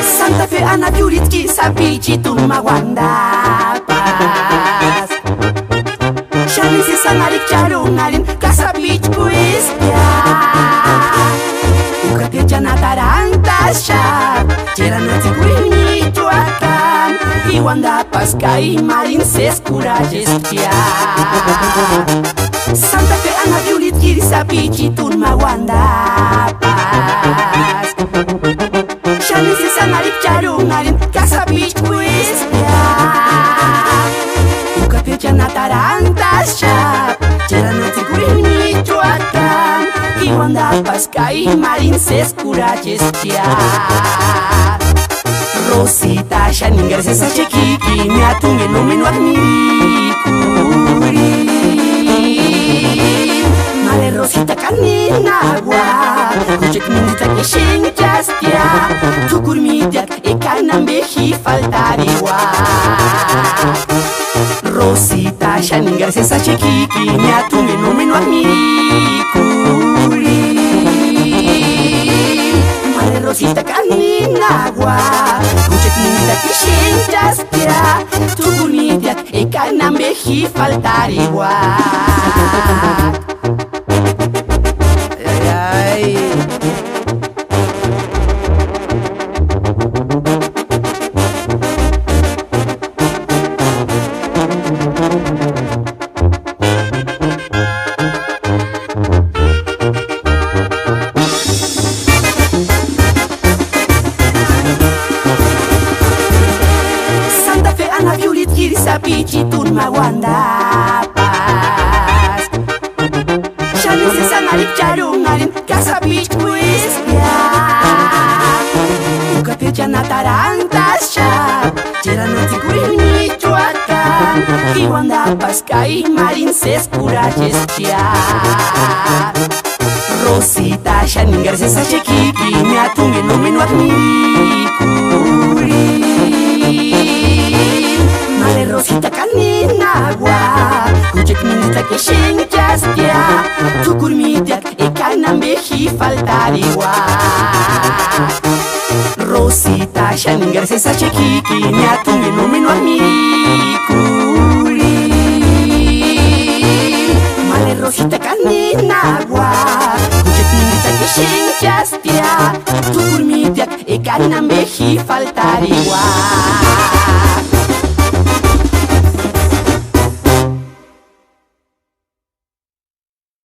Santa Fe ana piuritki sapichi tumawanda paz Shani se sanarik charungarin kasapich puistia Ukate janatarantas shab Cheranatsi kuini chuakan Iwanda paskai marin seskurajestia Santa Fe ana piuritki sapichi tumawanda paz Shani se sanarik charungarin kasapich puistia Ukate janatarantas shab Cheranatsi kuini chuakan Iwanda paskai marin seskurajestia Rosita Shani gracias a Chekiki me atunge no me no admirikuri Male Rosita kaninagua Kuchek minita que shenchastia Tukurmitiak e kanambeji faltariwa Rosita Shani gracias a Chekiki me atunge no me no admirikuri Male Rosita kaninagua Kuchek minita que shenchastia Tukurmitiak e kanambeji faltariwa Santa Fe ana viulit kiri sapichi tumawanda paz Shani se sanarik charungarin kasapich puistia Ukate janatarantas shab Cheranatsi kuini chuakan Iwanda paskai marin seskurajestia Rosita Shani gracias a Chekiki me atunge no me no admirikuri Male Rosita kaninagua Kuchek minita que shenchastia Tukurmitiak e kanambeji faltariwa Rosita Shani gracias a Chekiki me atunge no me no admirikuri Male Rosita kaninagua Kuchek minita que shenchastia Tukurmitiak e kanambeji faltariwa